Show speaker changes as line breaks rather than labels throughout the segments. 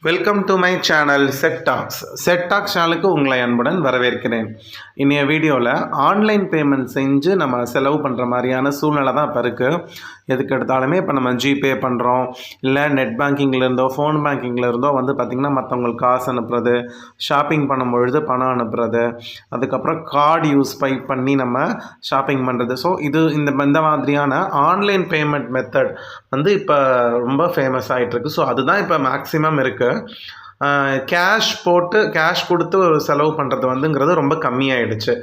Welcome to my channel set tax. Set tax சேனலுக்கு உங்களை அன்புடன் வரவேற்கிறேன். இன்றைய வீடியோவில் ஆன்லைன் பேமெண்ட் செஞ்சு நம்ம செலவு பண்ணுற மாதிரியான சூழ்நிலை தான் இப்போ இருக்குது. எதுக்கு எடுத்தாலுமே இப்போ நம்ம ஜிபே பண்ணுறோம், இல்லை நெட் பேங்கிங்லேருந்தோ ஃபோன் பேங்கிங்லேருந்தோ பார்த்திங்கன்னா மற்றவங்களுக்கு காசு அனுப்புறது, ஷாப்பிங் பண்ணும்பொழுது பணம் அனுப்புறது, அதுக்கப்புறம் கார்டு யூஸ் பண்ணி நம்ம ஷாப்பிங் பண்ணுறது. ஸோ இந்த மாதிரியான ஆன்லைன் பேமெண்ட் மெத்தட் இப்போ ரொம்ப ஃபேமஸ் ஆகிட்டுருக்கு. ஸோ அதுதான் இப்போ மேக்ஸிமம் இருக்குது. கேஷ் கொடுத்து ஒரு செலவு பண்ணுறது ரொம்ப கம்மியாயிடுச்சு.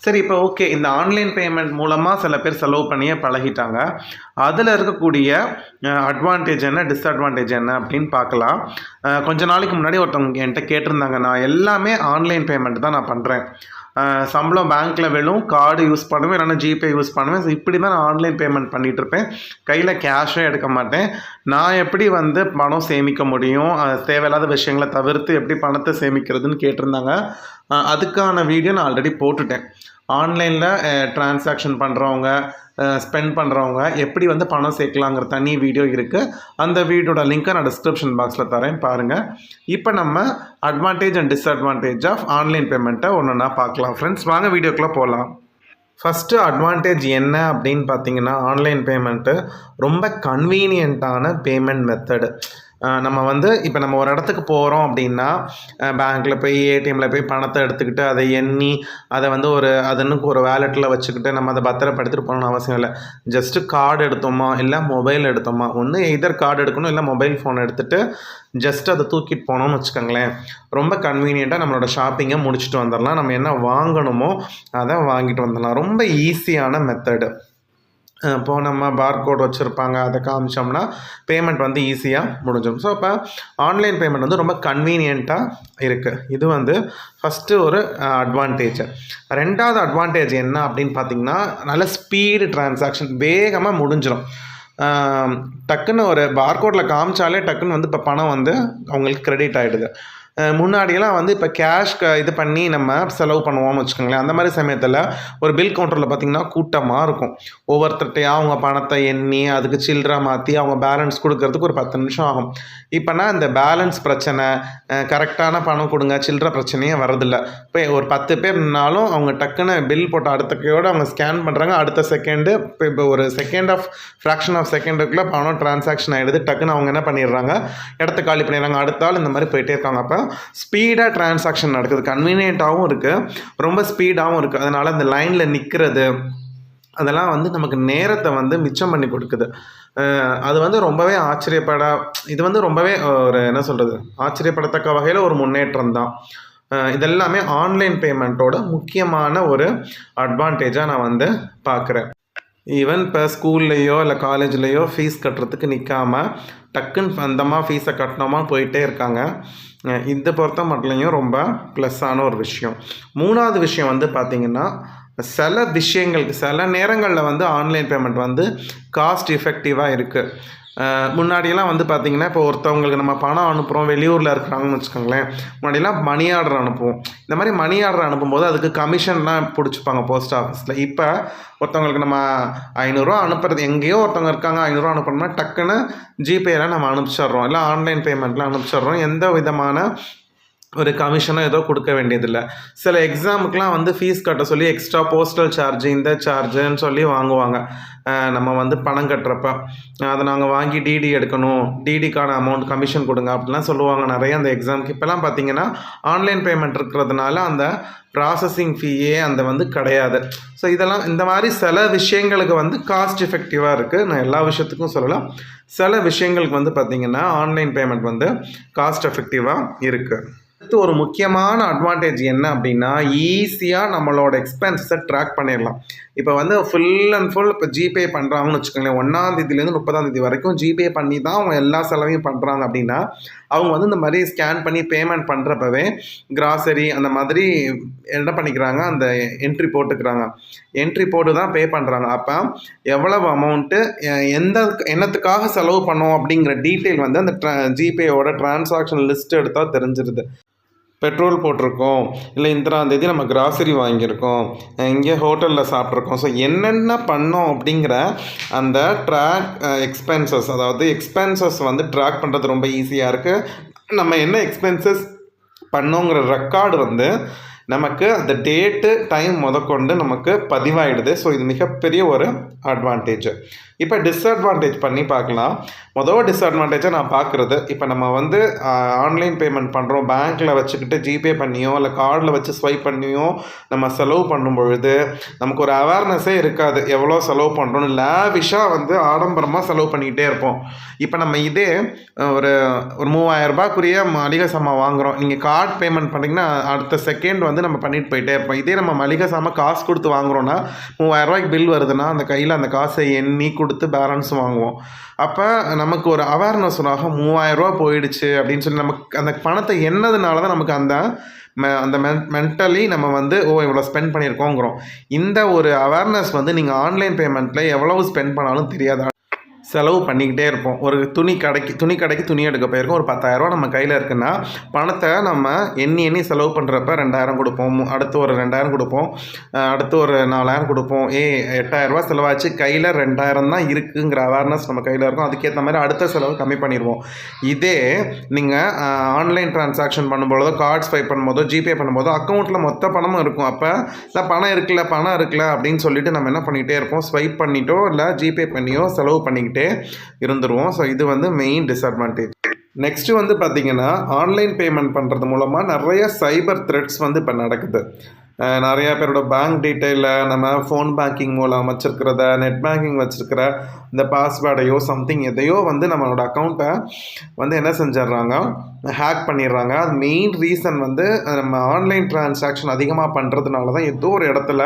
சரி, இப்போ ஓகே, இந்த ஆன்லைன் பேமெண்ட் மூலமாக சில பேர் செலவு பண்ணியே பழகிட்டாங்க. அதில் இருக்கக்கூடிய அட்வான்டேஜ் என்ன, டிஸ்அட்வான்டேஜ் என்ன அப்படின்னு பார்க்கலாம். கொஞ்ச நாளைக்கு முன்னாடி ஒருத்தவங்க என்கிட்ட கேட்டிருந்தாங்க, நான் எல்லாமே ஆன்லைன் பேமெண்ட் தான் நான் பண்ணுறேன், சம்பளம் பேங்க்கில் விழும், கார்டு யூஸ் பண்ணுவேன், இல்லைன்னா ஜிபே யூஸ் பண்ணுவேன், ஸோ இப்படி தான் நான் ஆன்லைன் பேமெண்ட் பண்ணிகிட்ருப்பேன், கையில் கேஷே எடுக்க மாட்டேன், நான் எப்படி பணம் சேமிக்க முடியும், தேவையில்லாத விஷயங்களை தவிர்த்து எப்படி பணத்தை சேமிக்கிறதுன்னு கேட்டிருந்தாங்க. அதுக்கான வீடியோ நான் ஆல்ரெடி போட்டுட்டேன். ஆன்லைனில் டிரான்சாக்ஷன் பண்ணுறவங்க, ஸ்பெண்ட் பண்ணுறவங்க எப்படி பணம் சேர்க்கலாங்கிற தனி வீடியோ இருக்குது. அந்த வீடியோட லிங்க்கை நான் டிஸ்கிரிப்ஷன் பாக்ஸில் தரேன், பாருங்கள். இப்போ நம்ம advantage and disadvantage of online பேமெண்ட்டை ஒன்றா பார்க்கலாம். ஃப்ரெண்ட்ஸ், வாங்க வீடியோக்குள்ளே போகலாம். ஃபஸ்ட்டு அட்வான்டேஜ் என்ன அப்படின்னு பார்த்தீங்கன்னா, ஆன்லைன் பேமெண்ட்டு ரொம்ப கன்வீனியண்ட்டான பேமெண்ட் மெத்தடு. நம்ம இப்போ நம்ம ஒரு இடத்துக்கு போகிறோம் அப்படின்னா, பேங்க்கில் போய் ஏடிஎம்மில் போய் பணத்தை எடுத்துக்கிட்டு அதை எண்ணி அதை அதனுக்கு ஒரு வேலெட்டில் வச்சுக்கிட்டு நம்ம அதை பத்திரப்படுத்திட்டு போகணும்னு அவசியம் இல்லை. ஜஸ்ட்டு கார்டு எடுத்தோமா, இல்லை மொபைல் எடுத்தோமா, ஒன்று எதர் கார்டு எடுக்கணும், இல்லை மொபைல் ஃபோன் எடுத்துகிட்டு ஜஸ்ட் அதை தூக்கிட்டு போனோம்னு வச்சுக்கோங்களேன், ரொம்ப கன்வீனியண்ட்டாக நம்மளோட ஷாப்பிங்கை முடிச்சுட்டு வந்துடலாம். நம்ம என்ன வாங்கணுமோ அதை வாங்கிட்டு வந்துடலாம். ரொம்ப ஈஸியான மெத்தடு. இப்போது நம்ம பார்கோட் வச்சுருப்பாங்க, அதை காமிச்சோம்னா பேமெண்ட் ஈஸியாக முடிஞ்சிடும். ஸோ இப்போ ஆன்லைன் பேமெண்ட் ரொம்ப கன்வீனியண்ட்டாக இருக்குது. இது ஃபஸ்ட்டு ஒரு அட்வான்டேஜ். ரெண்டாவது அட்வான்டேஜ் என்ன அப்படின்னு பார்த்திங்கன்னா, நல்ல ஸ்பீடு டிரான்சாக்ஷன், வேகமாக முடிஞ்சிடும். டக்குன்னு ஒரு பார்கோடில் காமிச்சாலே டக்குன்னு இப்போ பணம் அவங்களுக்கு கிரெடிட் ஆகிடுது. முன்னாடியெல்லாம் இப்போ கேஷ் இது பண்ணி நம்ம செலவு பண்ணுவோம்னு வச்சுக்கோங்களேன். அந்த மாதிரி சமயத்தில் ஒரு பில் கவுண்டரில் பார்த்திங்கன்னா கூட்டமாக இருக்கும். ஒவ்வொருத்தர்கிட்டையும் அவங்க பணத்தை எண்ணி அதுக்கு சில்லறை மாற்றி அவங்க பேலன்ஸ் கொடுக்கறதுக்கு ஒரு 10 நிமிஷம் ஆகும். இப்போனா இந்த பேலன்ஸ் பிரச்சனை, கரெக்டான பணம் கொடுங்க, சில்லறை பிரச்சனையே வரதில்லை. இப்போ ஒரு 10 பேர்னாலும் அவங்க டக்குன்னு பில் போட்ட அடுத்த கையோடு அவங்க ஸ்கேன் பண்ணுறாங்க, அடுத்த செகண்டு இப்போ ஒரு ஃப்ராக்ஷன் ஆஃப் செகண்டுக்குள்ளே பணம் டிரான்சாக்ஷன் ஆகிடுது. டக்குன்னு அவங்க என்ன பண்ணிடுறாங்க, இடத்த காலி பண்ணிடுறாங்க, அடுத்த ஆள் இந்த மாதிரி போயிட்டே இருக்காங்க. அப்போ ஸ்பீடாக டிரான்சாக்ஷன் நடக்குது, கன்வீனியண்ட்டாகவும் இருக்குது, ரொம்ப ஸ்பீடாகவும் இருக்குது. அதனால் இந்த லைனில் நிற்கிறது அதெல்லாம் நமக்கு நேரத்தை மிச்சம் பண்ணி கொடுக்குது. அது ரொம்பவே இது ரொம்பவே ஒரு என்ன சொல்கிறது, ஆச்சரியப்படத்தக்க வகையில் ஒரு முன்னேற்றம் தான். இதெல்லாமே ஆன்லைன் பேமெண்ட்டோட முக்கியமான ஒரு அட்வான்டேஜாக நான் பார்க்குறேன். ஈவன் இப்போ ஸ்கூல்லையோ இல்லை காலேஜ்லேயோ ஃபீஸ் கட்டுறதுக்கு நிற்காமல் டக்குன்னு வந்தோமா ஃபீஸை கட்டினோமா போயிட்டே இருக்காங்க. இந்த பொறுத்த மட்டும் ரொம்ப ப்ளஸ்ஸான ஒரு விஷயம். மூணாவது விஷயம் பார்த்திங்கன்னா, சில விஷயங்களுக்கு சில நேரங்களில் ஆன்லைன் பேமெண்ட் காஸ்ட் எஃபெக்டிவாக இருக்குது. முன்னாடியெல்லாம் பார்த்திங்கன்னா, இப்போ ஒருத்தவங்களுக்கு நம்ம பணம் அனுப்புகிறோம், வெளியூரில் இருக்கிறாங்கன்னு வச்சுக்கோங்களேன், முன்னாடியெல்லாம் மணி ஆர்டர் அனுப்புவோம். இந்த மாதிரி மணி ஆர்டர் அனுப்பும்போது அதுக்கு கமிஷன்லாம் பிடிச்சிப்பாங்க போஸ்ட் ஆஃபீஸில். இப்போ ஒருத்தவங்களுக்கு நம்ம 500 ரூபா அனுப்புறது, எங்கேயோ ஒருத்தவங்க இருக்காங்க 500 ரூபா அனுப்பணும்னா டக்குன்னு ஜிபேயில் நம்ம அனுப்பிச்சிட்றோம், இல்லை ஆன்லைன் பேமெண்ட்டில் அனுப்பிச்சிட்றோம். எந்த விதமான ஒரு கமிஷனோ ஏதோ கொடுக்க வேண்டியதில்லை. சில எக்ஸாமுக்கெலாம் ஃபீஸ் கட்ட சொல்லி எக்ஸ்ட்ரா போஸ்டல் சார்ஜ், இந்த சார்ஜுன்னு சொல்லி வாங்குவாங்க. நம்ம பணம் கட்டுறப்ப அதை நாங்கள் வாங்கி டிடி எடுக்கணும், டிடிக்கான அமௌண்ட் கமிஷன் கொடுங்க அப்படிலாம் சொல்லுவாங்க நிறைய அந்த எக்ஸாமுக்கு. இப்போலாம் பார்த்திங்கன்னா ஆன்லைன் பேமெண்ட் இருக்கிறதுனால அந்த ப்ராசஸிங் ஃபீயே கிடையாது. ஸோ இதெல்லாம் இந்த மாதிரி சில விஷயங்களுக்கு காஸ்ட் எஃபெக்டிவாக இருக்குது. நான் எல்லா விஷயத்துக்கும் சொல்லலாம், சில விஷயங்களுக்கு பார்த்திங்கன்னா ஆன்லைன் பேமெண்ட் காஸ்ட் எஃபெக்டிவாக இருக்குது. அடுத்து ஒரு முக்கியமான அட்வான்டேஜ் என்ன அப்படின்னா, ஈஸியாக நம்மளோட எக்ஸ்பென்ஸை ட்ராக் பண்ணிடலாம். இப்போ ஃபுல் அண்ட் ஃபுல் இப்போ ஜிபே பண்ணுறாங்கன்னு வச்சுக்கோங்களேன், 1ஆம் தேதியிலேருந்து 30ஆம் தேதி வரைக்கும் ஜிபே பண்ணி தான் அவங்க எல்லா செலவையும் பண்ணுறாங்க அப்படின்னா, அவங்க இந்த மாதிரி ஸ்கேன் பண்ணி பேமெண்ட் பண்ணுறப்பவே கிராசரி அந்த மாதிரி என்ன பண்ணிக்கிறாங்க, அந்த என்ட்ரி போட்டுக்கிறாங்க, என்ட்ரி போட்டு தான் பே பண்ணுறாங்க. அப்போ எவ்வளவு அமௌண்ட்டு என்னத்துக்காக செலவு பண்ணோம் அப்படிங்கிற டீட்டெயில் அந்த ஜிபேயோட டிரான்சாக்ஷன் லிஸ்ட் எடுத்தால் தெரிஞ்சிருது. பெட்ரோல் போட்டிருக்கோம், இல்லை இத்தனாந்தேதி நம்ம கிராசரி வாங்கியிருக்கோம், இங்கே ஹோட்டலில் சாப்பிட்ருக்கோம். ஸோ என்னென்ன பண்ணோம் அப்படிங்கிற அந்த எக்ஸ்பென்சஸ், அதாவது எக்ஸ்பென்சஸ் ட்ராக் பண்ணுறது ரொம்ப ஈஸியாக இருக்குது. நம்ம என்ன எக்ஸ்பென்சஸ் பண்ணோங்கிற ரெக்கார்டு வந்து நமக்கு அந்த டேட்டு டைம் முதற்கொண்டு நமக்கு பதிவாயிடுது. ஸோ இது மிகப்பெரிய ஒரு அட்வான்டேஜ். இப்போ டிஸ்அட்வான்டேஜ் பண்ணி பார்க்கலாம். டிஸ்அட்வான்டேஜாக நான் பார்க்குறது, இப்போ நம்ம வந்து ஆன்லைன் பேமெண்ட் பண்ணுறோம், பேங்க்கில் வச்சுக்கிட்டு ஜிபே பண்ணியோ இல்லை கார்டில் வச்சு ஸ்வைப் பண்ணியோ நம்ம செலவு பண்ணும் பொழுது நமக்கு ஒரு அவேர்னஸே இருக்காது எவ்வளோ செலவு பண்ணுறோன்னு. லேவிஷாக வந்து ஆடம்பரமாக செலவு பண்ணிக்கிட்டே இருப்போம். இப்போ நம்ம இதே ஒரு 3000 மளிகை சாமான் வாங்குகிறோம், நீங்கள் கார்டு பேமெண்ட் பண்ணிங்கன்னா அடுத்த செகண்ட் வந்து நம்ம பண்ணிட்டு போயிட்டே இருப்போம். இதே நம்ம மளிகை சாமான் காசு கொடுத்து வாங்குகிறோன்னா 3000 பில் வருதுன்னா அந்த கையில் அந்த காசை எண்ணி கொடுத்து பேலன்ஸ் வாங்குவோம். அப்போ நமக்கு ஒரு அவேர்னஸ் ஆகும், 3000 போயிடுச்சு அப்படின்னு சொல்லி நமக்கு அந்த பணத்தை எண்ணதுனால தான் நமக்கு அந்த மென்டலி நம்ம வந்து இவ்வளோ ஸ்பெண்ட் பண்ணியிருக்கோங்கிறோம். இந்த ஒரு அவேர்னஸ் வந்து நீங்கள் ஆன்லைன் பேமெண்ட்டில் எவ்வளவு ஸ்பெண்ட் பண்ணாலும் தெரியாது, செலவு பண்ணிக்கிட்டே இருப்போம். ஒரு துணி கடைக்கு துணி எடுக்க போயிருக்கோம், ஒரு 10,000 நம்ம கையில் இருக்குன்னா பணத்தை நம்ம எண்ணி செலவு பண்ணுறப்ப 2000 கொடுப்போம், அடுத்து ஒரு 2000 கொடுப்போம், அடுத்து ஒரு 4000 கொடுப்போம். 8000 செலவாச்சு, கையில் 2000 தான் இருக்குங்கிற அவேர்னஸ் நம்ம கையில் இருக்கும். அதுக்கேற்ற மாதிரி அடுத்த செலவு கம்மி பண்ணிடுவோம். இதே நீங்கள் ஆன்லைன் டிரான்சாக்ஷன் பண்ணும்போதோ கார்டு ஸ்வைப் பண்ணும்போதோ ஜிபே பண்ணும்போதோ அக்கௌண்ட்டில் மொத்த பணமும் இருக்கும். அப்போ இல்லை பணம் இருக்குல்ல அப்படின்னு சொல்லிட்டு நம்ம என்ன பண்ணிகிட்டே இருப்போம், ஸ்வைப் பண்ணிட்டோ இல்லை ஜிபே பண்ணியோ செலவு பண்ணிக்கிட்டு இருந்துருவோம். ஸோ இது வந்து மெயின் டிஸ்அட்வான்டேஜ். நெக்ஸ்ட்டு வந்து பார்த்திங்கன்னா ஆன்லைன் பேமெண்ட் பண்ணுறது மூலமாக நிறைய சைபர் த்ரெட்ஸ் வந்து இப்போ நடக்குது. நிறையா பேரோட பேங்க் டீட்டெயிலில் நம்ம ஃபோன் பேங்கிங் மூலம் வச்சுருக்கிறத, நெட் பேங்கிங் வச்சுருக்கிற இந்த பாஸ்வேர்டையோ சம்திங் எதையோ வந்து நம்மளோட அக்கௌண்ட்டை வந்து என்ன செஞ்சிட்றாங்க, ஹேக் பண்ணிடுறாங்க. அது மெயின் ரீசன் வந்து நம்ம ஆன்லைன் டிரான்சாக்ஷன் அதிகமாக பண்ணுறதுனால தான் ஏதோ ஒரு இடத்துல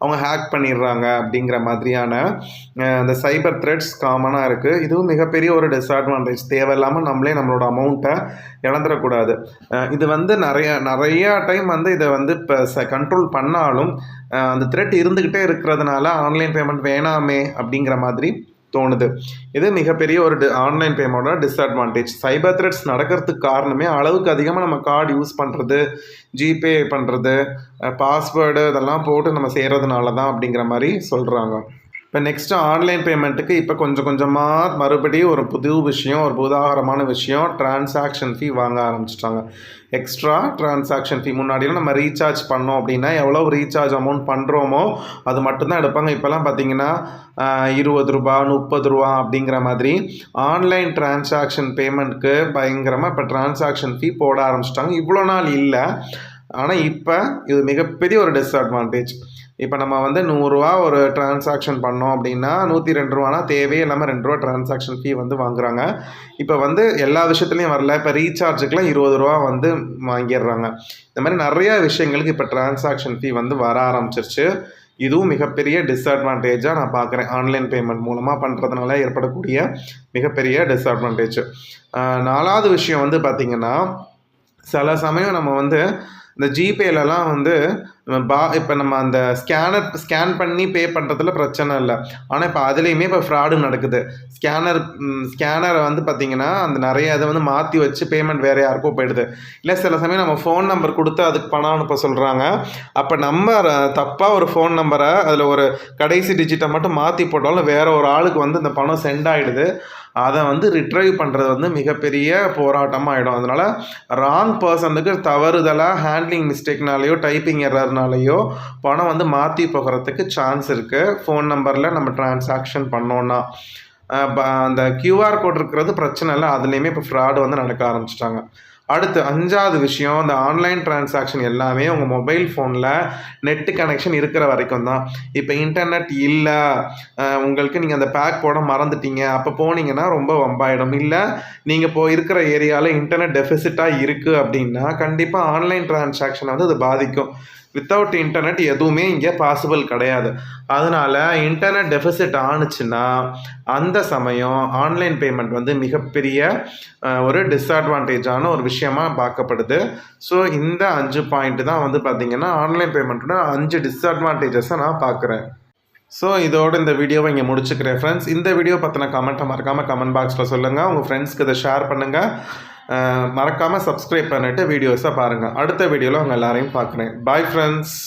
அவங்க ஹேக் பண்ணிடுறாங்க அப்படிங்கிற மாதிரியான அந்த சைபர் த்ரெட்ஸ் காமனாக இருக்குது. இதுவும் மிகப்பெரிய ஒரு டிஸ்அட்வான்டேஜ். தேவையில்லாமல் நம்மளோட அமௌண்ட்டை இழந்துடக்கூடாது. இது வந்து நிறையா டைம் வந்து இதை வந்து இப்போ கண்ட்ரோல் பண்ணாலும் அந்த த்ரெட் இருந்துக்கிட்டே இருக்கிறதுனால ஆன்லைன் பேமெண்ட் வேணாமே அப்படிங்கிற மாதிரி தோணுது. இது மிகப்பெரிய ஒரு ஆன்லைன் பேமெண்ட்டோட டிஸ்அட்வான்டேஜ். சைபர் த்ரெட்ஸ் நடக்கிறதுக்கு காரணமே அளவுக்கு அதிகமாக நம்ம கார்டு யூஸ் பண்ணுறது, ஜிபே பண்ணுறது, பாஸ்வேர்டு இதெல்லாம் போட்டு நம்ம செய்கிறதுனால தான் அப்படிங்கிற மாதிரி சொல்கிறாங்க. இப்போ நெக்ஸ்ட்டு ஆன்லைன் பேமெண்ட்டுக்கு இப்போ கொஞ்சம் கொஞ்சமாக மறுபடியும் ஒரு புது விஷயம், ஒரு உதாரணமான விஷயம், டிரான்சாக்ஷன் ஃபீ வாங்க ஆரம்பிச்சிட்டாங்க. எக்ஸ்ட்ரா டிரான்சாக்ஷன் ஃபீ. முன்னாடியெல்லாம் நம்ம ரீசார்ஜ் பண்ணோம் அப்படின்னா எவ்வளோ ரீசார்ஜ் அமௌண்ட் பண்ணுறோமோ அது மட்டும்தான் எடுப்பாங்க. இப்போல்லாம் பார்த்தீங்கன்னா 20 ரூபா 30 ரூபா அப்படிங்கிற மாதிரி ஆன்லைன் டிரான்சாக்ஷன் பேமெண்ட்க்கு பயங்கரமாக இப்போ டிரான்சாக்ஷன் ஃபீ போட ஆரம்பிச்சிட்டாங்க. இவ்வளோ நாள் இல்லை, ஆனால் இப்போ இது மிகப்பெரிய ஒரு டிஸ்அட்வான்டேஜ். இப்போ நம்ம வந்து 100 ரூபா ஒரு டிரான்சாக்ஷன் பண்ணோம் அப்படின்னா 102 ரூபானா தேவையே இல்லாமல் 2 ரூபா டிரான்சாக்ஷன் ஃபீ வந்து வாங்குறாங்க. இப்போ வந்து எல்லா விஷயத்துலையும் வரல, இப்போ ரீசார்ஜுக்கெலாம் 20 ரூபா வந்து வாங்கிடுறாங்க. இந்த மாதிரி நிறையா விஷயங்களுக்கு இப்போ டிரான்சாக்ஷன் ஃபீ வந்து வர ஆரம்பிச்சிருச்சு. இதுவும் மிகப்பெரிய டிஸ்அட்வான்டேஜாக நான் பார்க்குறேன். ஆன்லைன் பேமெண்ட் மூலமாக பண்ணுறதுனால ஏற்படக்கூடிய மிகப்பெரிய டிஸ்அட்வான்டேஜ். 4வது விஷயம் வந்து பார்த்திங்கன்னா, சில சமயம் நம்ம வந்து இந்த ஜிபேலலாம் வந்து இப்போ நம்ம அந்த ஸ்கேன் பண்ணி பே பண்ணுறதுல பிரச்சனை இல்லை. ஆனால் இப்போ அதுலேயுமே இப்போ ஃப்ராடு நடக்குது. ஸ்கேனரை வந்து பார்த்திங்கன்னா அந்த நிறைய இதை வந்து மாற்றி வச்சு பேமெண்ட் வேறு யாருக்கோ போயிடுது. இல்லை சில சமயம் நம்ம ஃபோன் நம்பர் கொடுத்து அதுக்கு பணம் அனுப்ப சொல்கிறாங்க. அப்போ நம்ம தப்பாக ஒரு ஃபோன் நம்பரை அதில் ஒரு கடைசி டிஜிட்டை மட்டும் மாற்றி போட்டாலும் வேறு ஒரு ஆளுக்கு வந்து இந்த பணம் சென்ட் ஆகிடுது. அதை வந்து ரிட்ரைவ் பண்ணுறது வந்து மிகப்பெரிய போராட்டமாக ஆகிடும். அதனால் ராங் பர்சனுக்கு தவறுதலாக ஹேண்ட்லிங் மிஸ்டேக்னாலேயோ டைப்பிங் எரர்னாலேயோ பணம் வந்து மாற்றி போகிறதுக்கு சான்ஸ் இருக்குது. ஃபோன் நம்பரில் நம்ம டிரான்சாக்ஷன் பண்ணோன்னா அந்த QR கோட் இருக்கிறது பிரச்சனை இல்லை, அதுலேயுமே இப்போ ஃப்ராடு வந்து நடக்க ஆரம்பிச்சிட்டாங்க. அடுத்து 5வது விஷயம், இந்த ஆன்லைன் டிரான்சாக்ஷன் எல்லாமே உங்கள் மொபைல் ஃபோனில் நெட்டு கனெக்ஷன் இருக்கிற வரைக்கும் தான். இப்போ இன்டர்நெட் இல்லை, உங்களுக்கு நீங்கள் அந்த பேக் போட மறந்துட்டீங்க, அப்போ போனீங்கன்னா ரொம்ப வம்பாயிடும். இல்லை நீங்கள் இருக்கிற ஏரியாவில் இன்டர்நெட் டெஃபிசிட்டாக இருக்குது அப்படின்னா கண்டிப்பாக ஆன்லைன் டிரான்சாக்ஷனை வந்து அது பாதிக்கும். வித்தவுட் இன்டர்நெட் எதுவுமே இங்கே பாசிபிள் கிடையாது. அதனால் இன்டர்நெட் டெஃபிசிட் ஆணுச்சுன்னா அந்த சமயம் ஆன்லைன் பேமெண்ட் வந்து மிகப்பெரிய ஒரு டிஸ்அட்வான்டேஜான ஒரு விஷயமாக பார்க்கப்படுது. ஸோ இந்த 5 பாயிண்ட் தான் வந்து பார்த்திங்கன்னா ஆன்லைன் பேமெண்ட்டோட 5 டிஸ்அட்வான்டேஜஸை நான் பார்க்குறேன். ஸோ இதோடு இந்த வீடியோவை இங்கே முடிச்சுக்கிறேன் ஃப்ரெண்ட்ஸ். இந்த வீடியோ பற்றின கமெண்ட்டை மறக்காமல் கமெண்ட் பாக்ஸில் சொல்லுங்கள். உங்கள் ஃப்ரெண்ட்ஸ்க்கு இதை ஷேர் பண்ணுங்கள். மறக்காமல் சப்ஸ்கிரைப் பண்ணிவிட்டு வீடியோஸை பாருங்கள். அடுத்த வீடியோவில் உங்கள் எல்லாரையும் பார்க்குறேன். Bye friends.